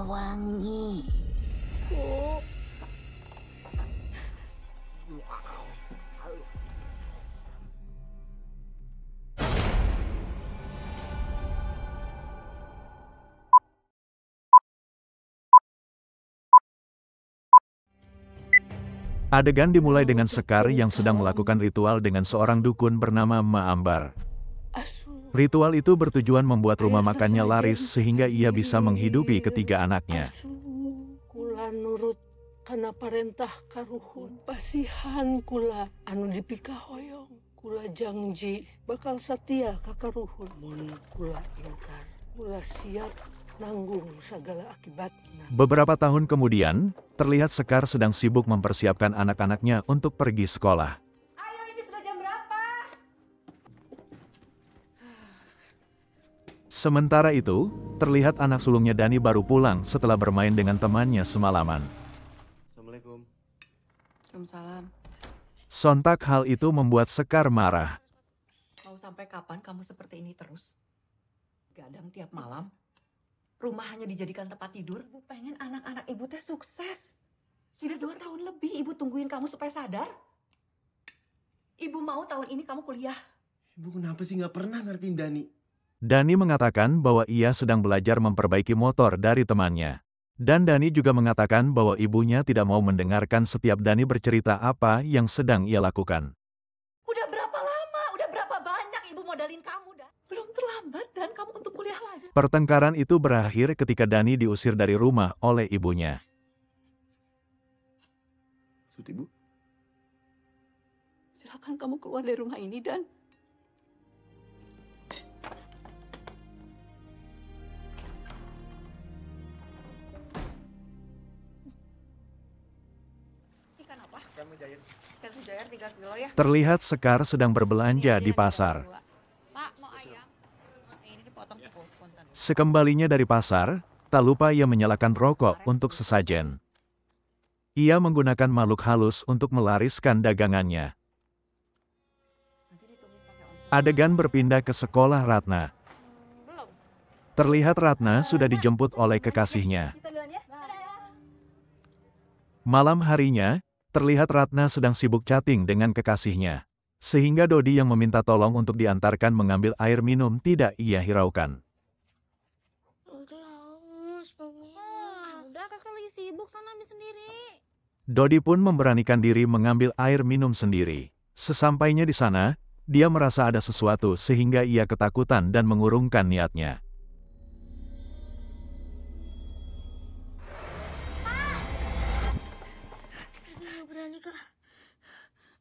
wangi. Adegan dimulai dengan Sekar yang sedang melakukan ritual dengan seorang dukun bernama Ma Ambar. Ritual itu bertujuan membuat rumah makannya laris sehingga ia bisa menghidupi ketiga anaknya. Kula nurut kana parentah karuhun. Pasihan kula anu dipikahoyong. Kula janji bakal setia ka karuhun. Mun kula ingkar, kula siap nanggung segala akibatnya. Beberapa tahun kemudian, terlihat Sekar sedang sibuk mempersiapkan anak-anaknya untuk pergi sekolah. Ayo, ini sudah jam berapa? Sementara itu, terlihat anak sulungnya Dani baru pulang setelah bermain dengan temannya semalaman. Assalamualaikum. Waalaikumsalam. Sontak hal itu membuat Sekar marah. Mau sampai kapan kamu seperti ini terus? Gadang tiap malam? Rumah hanya dijadikan tempat tidur? Ibu pengen anak-anak ibu teh sukses. Sudah 2 tahun lebih ibu tungguin kamu supaya sadar. Ibu mau tahun ini kamu kuliah. Ibu kenapa sih nggak pernah ngertiin Dani? Dani mengatakan bahwa ia sedang belajar memperbaiki motor dari temannya. Dan Dani juga mengatakan bahwa ibunya tidak mau mendengarkan setiap Dani bercerita apa yang sedang ia lakukan. Udah berapa lama? Udah berapa banyak ibu modalin kamu, Dan? Belum terlambat, Dan, kamu untuk kuliah lagi. Pertengkaran itu berakhir ketika Dani diusir dari rumah oleh ibunya. Maksud ibu? Silakan kamu keluar dari rumah ini, Dan. Ikan apa? Ikan mujair. Ikan mujair 3 kilo ya. Terlihat Sekar sedang berbelanja di pasar. Pak, mau ayam? Ini dipotong 10 punten. Sekembalinya dari pasar, tak lupa ia menyalakan rokok untuk sesajen. Ia menggunakan makhluk halus untuk melariskan dagangannya. Adegan berpindah ke sekolah Ratna. Terlihat Ratna sudah dijemput oleh kekasihnya. Malam harinya, terlihat Ratna sedang sibuk chatting dengan kekasihnya. Sehingga Dodi yang meminta tolong untuk diantarkan mengambil air minum tidak ia hiraukan. Udah haus, Mami. Udah kakak lagi sibuk, sana ambil sendiri. Dodi pun memberanikan diri mengambil air minum sendiri. Sesampainya di sana, dia merasa ada sesuatu sehingga ia ketakutan dan mengurungkan niatnya. Dodi gak berani, Kak.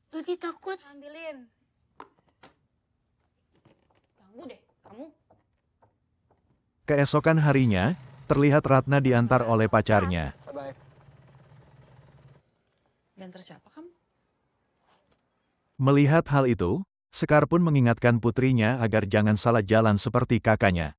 Dodi takut. Ambilin. Ganggu deh, kamu. Keesokan harinya, terlihat Ratna diantar oleh pacarnya. Dan siapa kamu? Melihat hal itu, Sekar pun mengingatkan putrinya agar jangan salah jalan seperti kakaknya.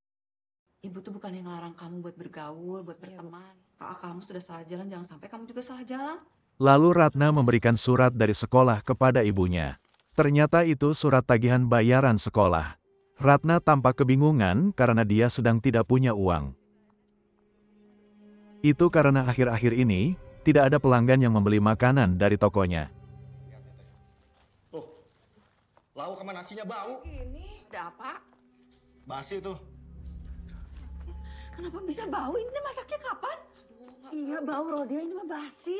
Ibu tuh bukan yang ngelarang kamu buat bergaul, buat berteman. Kakak kamu sudah salah jalan, jangan sampai kamu juga salah jalan. Lalu Ratna memberikan surat dari sekolah kepada ibunya. Ternyata itu surat tagihan bayaran sekolah. Ratna tampak kebingungan karena dia sedang tidak punya uang. Itu karena akhir-akhir ini, tidak ada pelanggan yang membeli makanan dari tokonya. Tuh, lauk sama nasinya bau. Ini ada apa? Basi tuh. Kenapa bisa bau? Ini masaknya kapan? Iya bau Rodia, ini mah basi.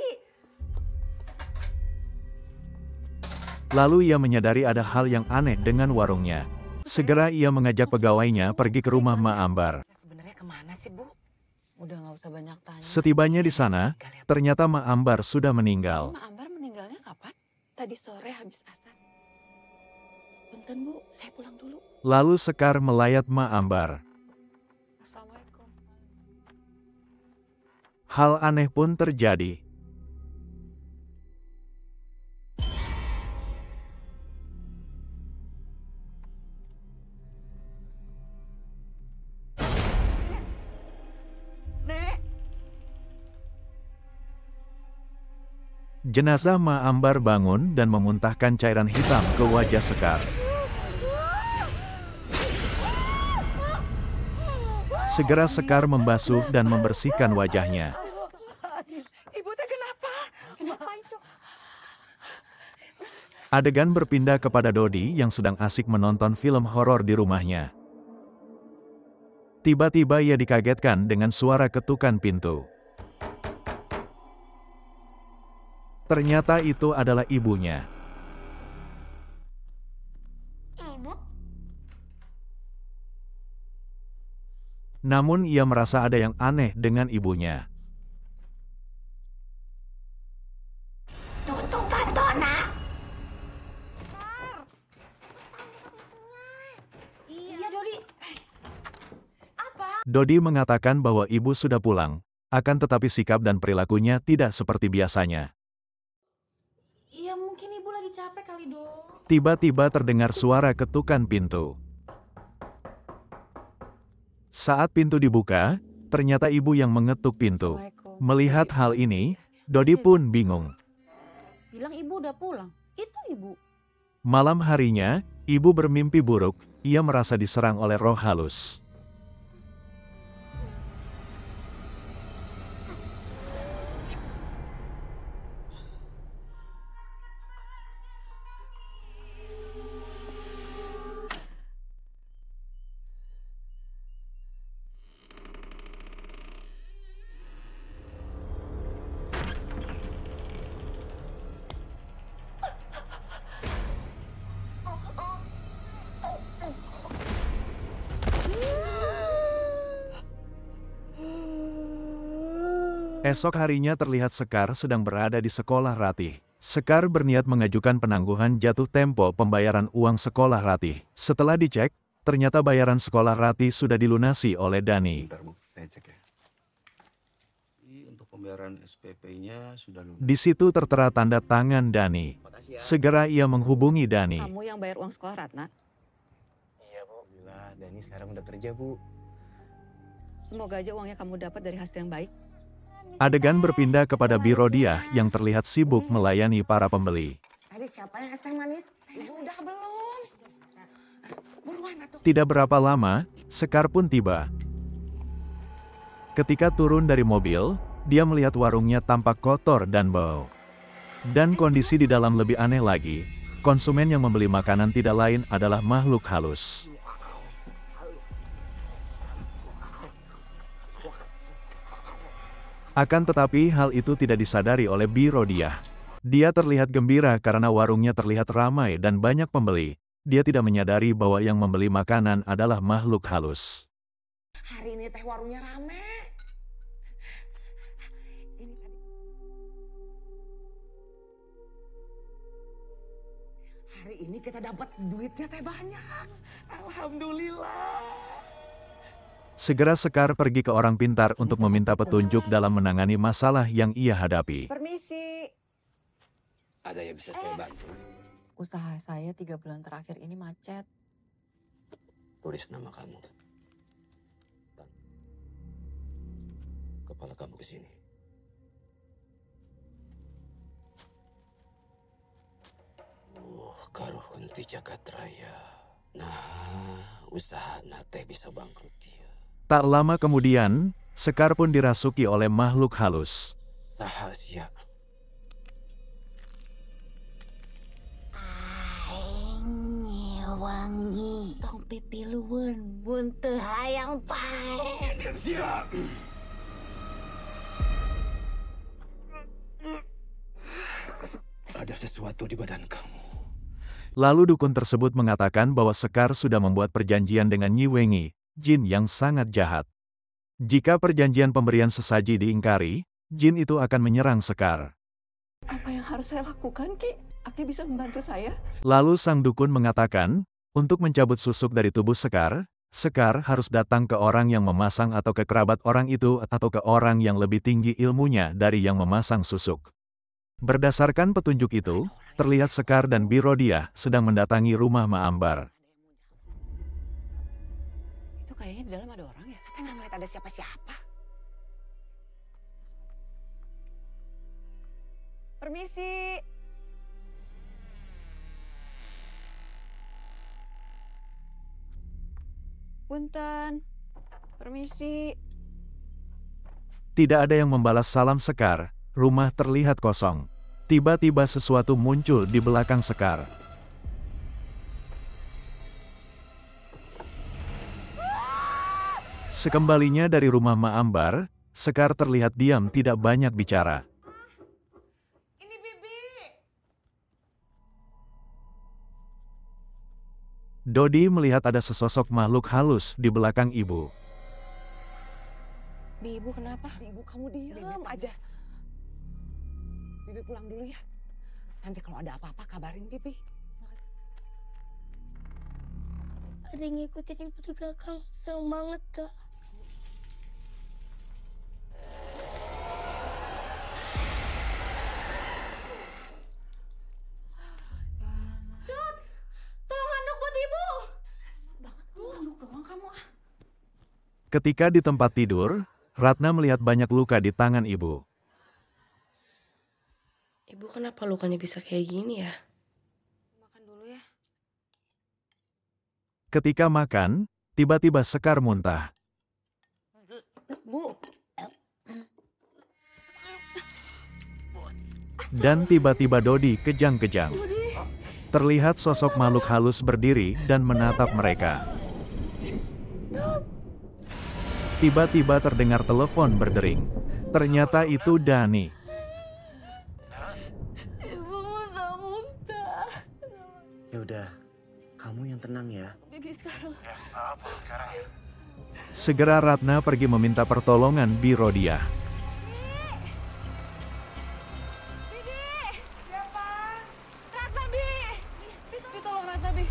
Lalu ia menyadari ada hal yang aneh dengan warungnya. Segera ia mengajak pegawainya pergi ke rumah Ma Ambar. Sebenarnya kemana sih, Bu? Udah nggak usah banyak tanya. Setibanya di sana, ternyata Ma Ambar sudah meninggal. Ma Ambar meninggalnya kapan? Tadi sore habis asar. Punten, Bu, saya pulang dulu. Lalu Sekar melayat Ma Ambar. Assalamualaikum. Hal aneh pun terjadi. Nek, Jenazah Ma Ambar bangun dan memuntahkan cairan hitam ke wajah Sekar. Segera Sekar membasuh dan membersihkan wajahnya. Ibu teh kenapa? Kenapa itu? Adegan berpindah kepada Dodi yang sedang asik menonton film horor di rumahnya. Tiba-tiba ia dikagetkan dengan suara ketukan pintu. Ternyata itu adalah ibunya. Ibu? Namun ia merasa ada yang aneh dengan ibunya. Tutup Antona! Iya, Dodi. Dodi mengatakan bahwa ibu sudah pulang, akan tetapi sikap dan perilakunya tidak seperti biasanya. Iya, mungkin ibu lagi capek kali, dong. Tiba-tiba terdengar suara ketukan pintu. Saat pintu dibuka, ternyata ibu yang mengetuk pintu. Melihat hal ini, Dodi pun bingung. Bilang ibu udah pulang. Itu ibu. Malam harinya, ibu bermimpi buruk, ia merasa diserang oleh roh halus. Esok harinya terlihat Sekar sedang berada di sekolah Ratih. Sekar berniat mengajukan penangguhan jatuh tempo pembayaran uang sekolah Ratih. Setelah dicek, ternyata bayaran sekolah Ratih sudah dilunasi oleh Dani. Bentar Bu, saya cek ya. Ini untuk pembayaran SPP-nya sudah lunas. Di situ tertera tanda tangan Dani. Makasih ya. Segera ia menghubungi Dani. Kamu yang bayar uang sekolah Ratna. Iya Bu. Alhamdulillah, Dani sekarang udah kerja Bu. Semoga aja uangnya kamu dapat dari hasil yang baik. Adegan berpindah kepada Birodia yang terlihat sibuk melayani para pembeli. Tadi siapa yang es teh manis? Ibu udah belum? Buruan atuh. Tidak berapa lama, Sekar pun tiba. Ketika turun dari mobil, dia melihat warungnya tampak kotor dan bau. Dan kondisi di dalam lebih aneh lagi, konsumen yang membeli makanan tidak lain adalah makhluk halus. Akan tetapi hal itu tidak disadari oleh Birodia. Dia terlihat gembira karena warungnya terlihat ramai dan banyak pembeli. Dia tidak menyadari bahwa yang membeli makanan adalah makhluk halus. Hari ini teh warungnya rame. Ini tadi. Hari ini kita dapat duitnya teh banyak. Alhamdulillah. Segera Sekar pergi ke orang pintar untuk meminta petunjuk dalam menangani masalah yang ia hadapi. Permisi. Ada yang bisa saya bantu? Usaha saya 3 bulan terakhir ini macet. Tulis nama kamu. Kepala kamu ke sini. Karuh henti jagat raya. Nah, usaha nate bisa bangkrut kia. Tak lama kemudian, Sekar pun dirasuki oleh makhluk halus. Sahasia. Aing wangi tong pipilueun mun teu hayang pae. Ada sesuatu di badan kamu. Lalu dukun tersebut mengatakan bahwa Sekar sudah membuat perjanjian dengan Nyi Wengi, jin yang sangat jahat. Jika perjanjian pemberian sesaji diingkari, jin itu akan menyerang Sekar. Apa yang harus saya lakukan, Ki? Aki bisa membantu saya? Lalu sang dukun mengatakan, untuk mencabut susuk dari tubuh Sekar, Sekar harus datang ke orang yang memasang atau ke kerabat orang itu atau ke orang yang lebih tinggi ilmunya dari yang memasang susuk. Berdasarkan petunjuk itu, terlihat Sekar dan Birodia sedang mendatangi rumah Maambar. Itu kayaknya di dalam ada orang ya. Saya nggak ngeliat ada siapa-siapa. Permisi. Punten. Permisi. Tidak ada yang membalas salam Sekar, rumah terlihat kosong. Tiba-tiba sesuatu muncul di belakang Sekar. Sekembalinya dari rumah Ma Ambar, Sekar terlihat diam tidak banyak bicara. Ini Bibi. Dodi melihat ada sesosok makhluk halus di belakang ibu. Ibu kenapa? Ibu kamu diam aja. Bibi pulang dulu ya. Nanti kalau ada apa-apa kabarin Bibi. Ada yang ngikutin ibu di belakang. Serem banget, Kak. Tolong handuk buat ibu. Handuk doang kamu ah. Ketika di tempat tidur, Ratna melihat banyak luka di tangan ibu. Ibu kenapa lukanya bisa kayak gini ya? Makan dulu ya. Ketika makan, tiba-tiba Sekar muntah. Bu. Dan tiba-tiba Dodi kejang-kejang. Terlihat sosok makhluk halus berdiri dan menatap mereka. Tiba-tiba terdengar telepon berdering. Ternyata itu Dani. Ibu muntah-muntah. Ya udah, kamu yang tenang ya. Bibi sekarang. Segera Ratna pergi meminta pertolongan Bi Rodiah. Ratna Bi. Bi tolong Ratna Bi.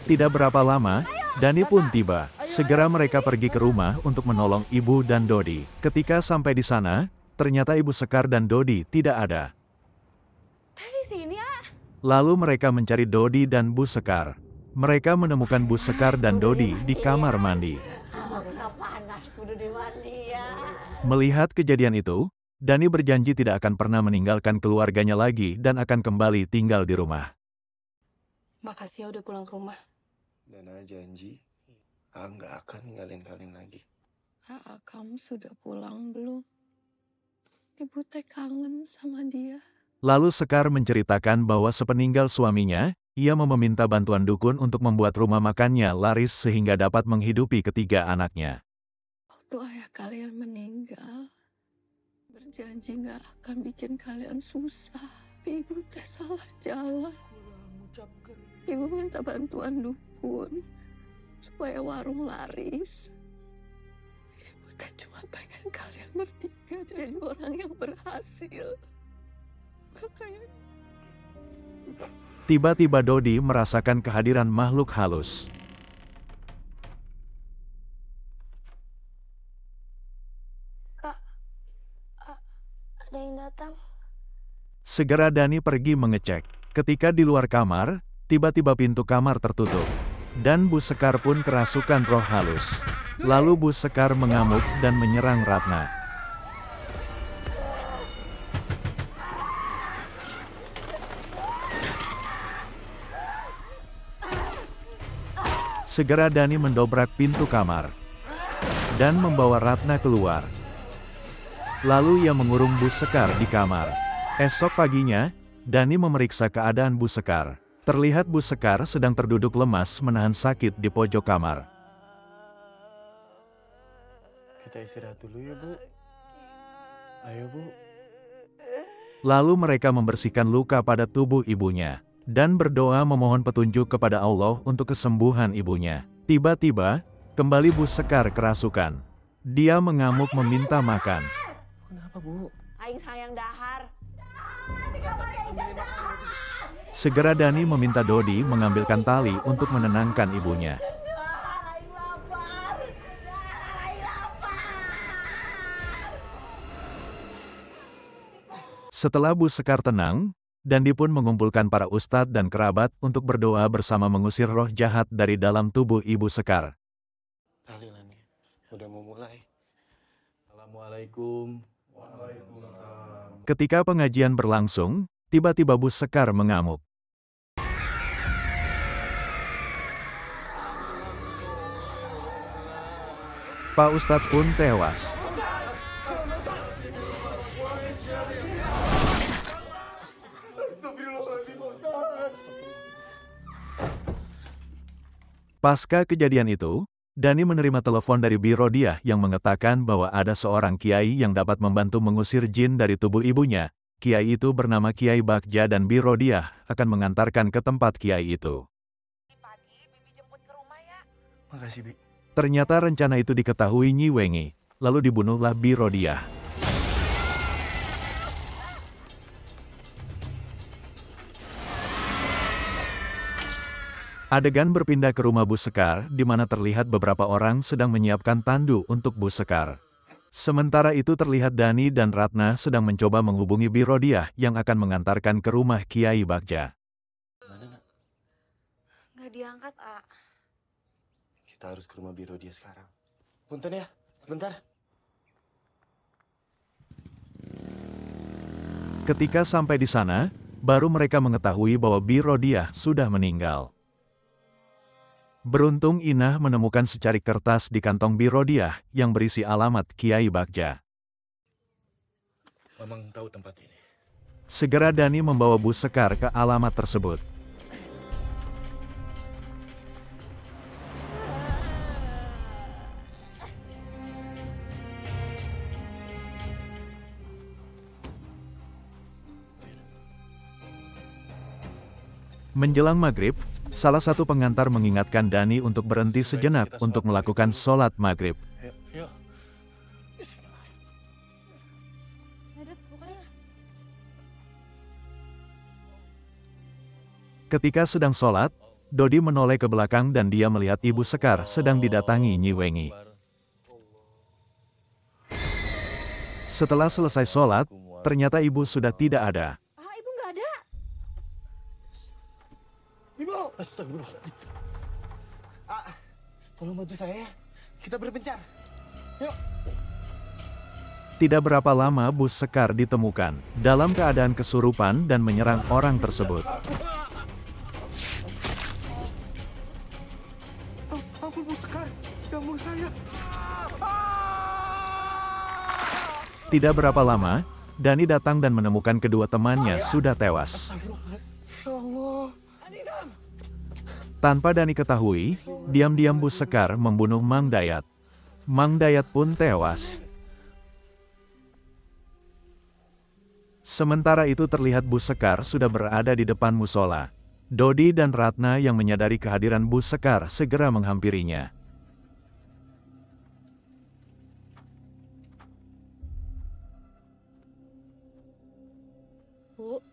Tidak berapa lama, Dani pun tiba. Segera mereka pergi ke rumah untuk menolong ibu dan Dodi. Ketika sampai di sana, ternyata ibu Sekar dan Dodi tidak ada. Tadi di sini ah. Lalu mereka mencari Dodi dan Bu Sekar. Mereka menemukan Bu Sekar dan Dodi di kamar mandi. Melihat kejadian itu, Dani berjanji tidak akan pernah meninggalkan keluarganya lagi dan akan kembali tinggal di rumah. Makasih ya udah pulang ke rumah. Dan janji, nggak akan ninggalin kalian lagi. Kamu sudah pulang belum? Ibu teh kangen sama dia. Lalu Sekar menceritakan bahwa sepeninggal suaminya, ia meminta bantuan dukun untuk membuat rumah makannya laris sehingga dapat menghidupi ketiga anaknya. Waktu ayah kalian meninggal, berjanji nggak akan bikin kalian susah. Ibu teh salah jalan. Ibu minta bantuan dukun supaya warung laris. Ibu teh cuma pengen kalian bertiga jadi orang yang berhasil. Makanya Tiba-tiba Dodi merasakan kehadiran makhluk halus. Kak, ada yang datang. Segera Dani pergi mengecek. Ketika di luar kamar, tiba-tiba pintu kamar tertutup. Dan Bu Sekar pun kerasukan roh halus. Lalu Bu Sekar mengamuk dan menyerang Ratna. Segera Dani mendobrak pintu kamar dan membawa Ratna keluar. Lalu ia mengurung Bu Sekar di kamar. Esok paginya, Dani memeriksa keadaan Bu Sekar. Terlihat Bu Sekar sedang terduduk lemas menahan sakit di pojok kamar. Kita istirahat dulu ya, Bu. Ayo, Bu. Lalu mereka membersihkan luka pada tubuh ibunya dan berdoa memohon petunjuk kepada Allah untuk kesembuhan ibunya. Tiba-tiba, kembali Bu Sekar kerasukan. Dia mengamuk meminta makan. Kenapa, Bu? aing sayang dahar. Segera Dani meminta Dodi mengambilkan tali untuk menenangkan ibunya. Setelah Bu Sekar tenang, Dandi pun mengumpulkan para ustadz dan kerabat untuk berdoa bersama mengusir roh jahat dari dalam tubuh Ibu Sekar. Tahlilannya udah mau mulai. Assalamualaikum. Ketika pengajian berlangsung, tiba-tiba Bu Sekar mengamuk. Pak Ustadz pun tewas. Pasca kejadian itu, Dani menerima telepon dari Bi Rodiah yang mengatakan bahwa ada seorang kiai yang dapat membantu mengusir jin dari tubuh ibunya. Kiai itu bernama Kiai Bagja dan Bi Rodiah akan mengantarkan ke tempat kiai itu. Makasih, Bi. Ternyata rencana itu diketahui Nyi Wengi, lalu dibunuhlah Bi Rodiah. Adegan berpindah ke rumah Bu Sekar, di mana terlihat beberapa orang sedang menyiapkan tandu untuk Bu Sekar. Sementara itu terlihat Dani dan Ratna sedang mencoba menghubungi Bi Rodiah yang akan mengantarkan ke rumah Kiai Bagja. Mana, Nak? Nggak diangkat, A. Kita harus ke rumah Bi Rodiah sekarang. Punten ya, sebentar. Ketika sampai di sana, baru mereka mengetahui bahwa Bi Rodiah sudah meninggal. Beruntung Inah menemukan secari kertas di kantong Bi Rodiah yang berisi alamat Kiai Bagja. Mamang tahu tempat ini. Segera Dani membawa Bu Sekar ke alamat tersebut. Menjelang maghrib, salah satu pengantar mengingatkan Dani untuk berhenti sejenak untuk melakukan sholat maghrib. Yuk. Ketika sedang sholat, Dodi menoleh ke belakang dan dia melihat Ibu Sekar sedang didatangi Nyi Wengi. Setelah selesai sholat, ternyata ibu sudah tidak ada. Ibu nggak ada. Ibu! Astagfirullahaladzim. Tolong bantu saya. Kita berpencar. Yuk. Tidak berapa lama Bu Sekar ditemukan, dalam keadaan kesurupan dan menyerang orang tersebut. Ampun, Bu Sekar. Ganggu saya. Tidak berapa lama, Dani datang dan menemukan kedua temannya sudah tewas. Ya Allah. Tanpa Dani ketahui, diam-diam Bu Sekar membunuh Mang Dayat. Mang Dayat pun tewas. Sementara itu terlihat Bu Sekar sudah berada di depan musola. Dodi dan Ratna yang menyadari kehadiran Bu Sekar segera menghampirinya. Bu,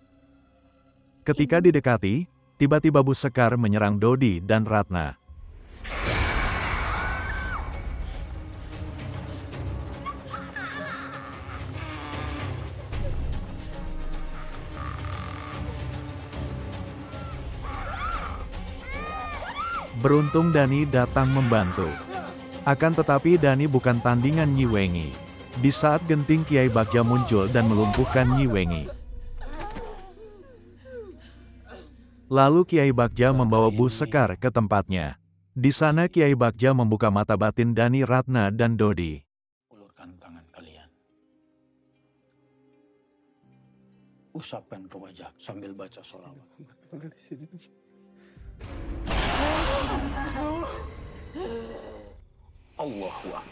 Ketika didekati, tiba-tiba Bu Sekar menyerang Dodi dan Ratna. Beruntung Dani datang membantu. Akan tetapi Dani bukan tandingan Nyi Wengi. Di saat genting Kiai Bagja muncul dan melumpuhkan Nyi Wengi. Lalu Kiai Bagja membawa Bu Sekar ke tempatnya. Di sana Kiai Bagja membuka mata batin Dani, Ratna, dan Dodi. Ulurkan tangan kalian. Usapkan ke wajah sambil baca sholawat. Allahu Akbar.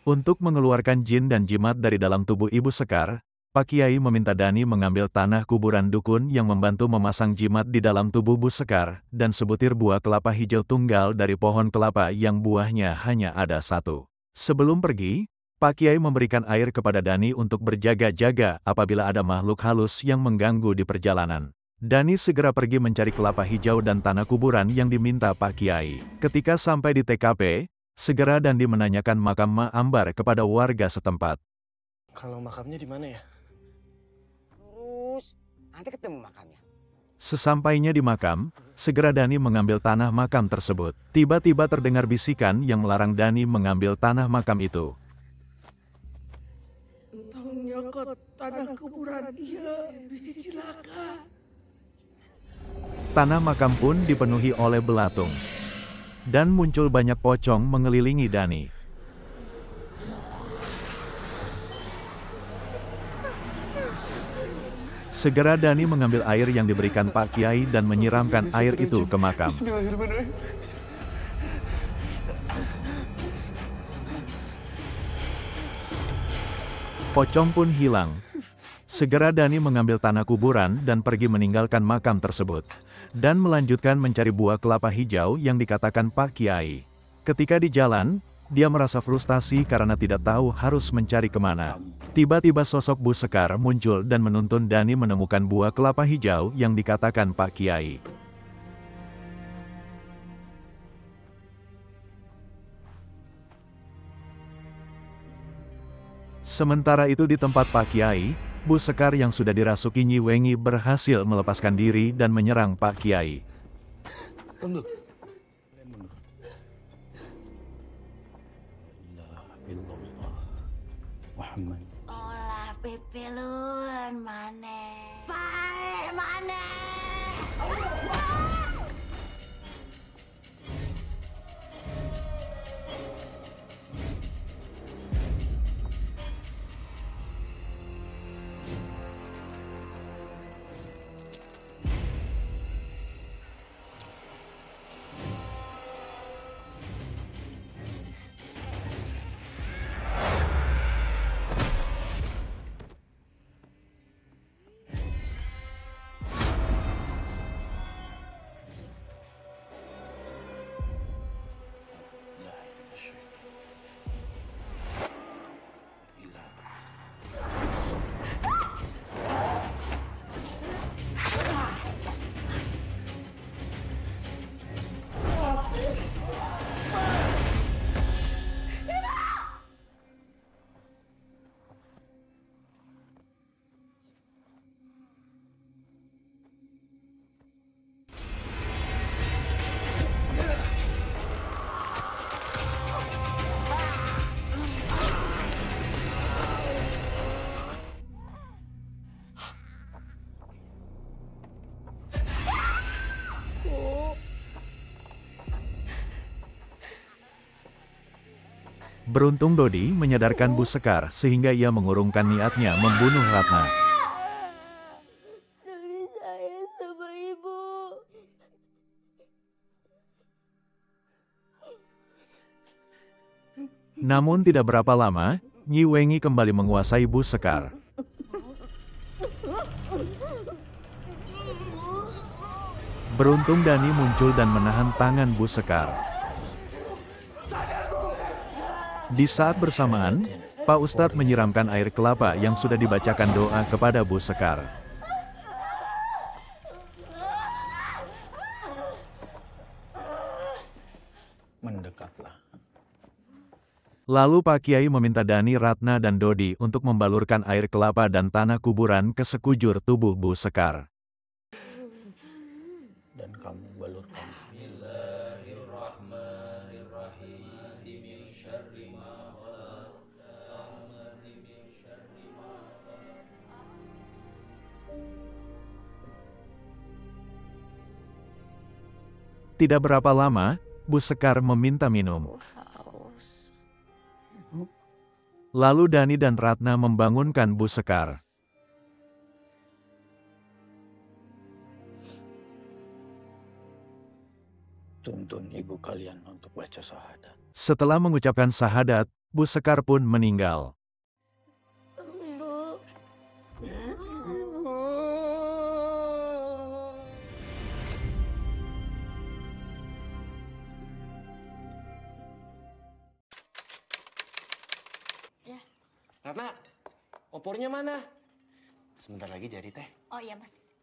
Untuk mengeluarkan jin dan jimat dari dalam tubuh Ibu Sekar, Pak Kiai meminta Dani mengambil tanah kuburan dukun yang membantu memasang jimat di dalam tubuh Bu Sekar, dan sebutir buah kelapa hijau tunggal dari pohon kelapa yang buahnya hanya ada satu. Sebelum pergi, Pak Kiai memberikan air kepada Dani untuk berjaga-jaga apabila ada makhluk halus yang mengganggu di perjalanan. Dani segera pergi mencari kelapa hijau dan tanah kuburan yang diminta Pak Kiai. Ketika sampai di TKP, segera Dandi menanyakan makam Ma Ambar kepada warga setempat. Kalau makamnya di mana ya? Lurus, nanti ketemu makamnya. Sesampainya di makam, segera Dani mengambil tanah makam tersebut. Tiba-tiba terdengar bisikan yang melarang Dani mengambil tanah makam itu. Entang nyokot tanah kuburan iya bisa cilaka. Tanah makam pun dipenuhi oleh belatung. Dan muncul banyak pocong mengelilingi Dani. Segera Dani mengambil air yang diberikan Pak Kiai dan menyiramkan air itu ke makam. Bismillahirrahmanirrahim. Pocong pun hilang. Segera Dani mengambil tanah kuburan dan pergi meninggalkan makam tersebut. Dan melanjutkan mencari buah kelapa hijau yang dikatakan Pak Kiai. Ketika di jalan, dia merasa frustasi karena tidak tahu harus mencari kemana. Tiba-tiba sosok Bu Sekar muncul dan menuntun Dani menemukan buah kelapa hijau yang dikatakan Pak Kiai. Sementara itu di tempat Pak Kiai, Bu Sekar yang sudah dirasuki Nyi Wengi berhasil melepaskan diri dan menyerang Pak Kiai. Mundur. Muhammad. Olah pipilun mana? Bae mana? Beruntung Dodi menyadarkan Bu Sekar sehingga ia mengurungkan niatnya membunuh Ratna. Dodi sayang sama ibu. Namun tidak berapa lama, Nyi Wengi kembali menguasai Bu Sekar. Beruntung Dani muncul dan menahan tangan Bu Sekar. Di saat bersamaan, Pak Ustadz menyiramkan air kelapa yang sudah dibacakan doa kepada Bu Sekar. Mendekatlah. Lalu Pak Kiai meminta Dani, Ratna dan Dodi untuk membalurkan air kelapa dan tanah kuburan ke sekujur tubuh Bu Sekar. Dan kamu balurkan. Tidak berapa lama, Bu Sekar meminta minum. Lalu Dani dan Ratna membangunkan Bu Sekar. Tuntun ibu kalian untuk baca syahadat. Setelah mengucapkan syahadat, Bu Sekar pun meninggal. Ratna, opornya mana? Sebentar lagi jadi teh. Oh iya mas.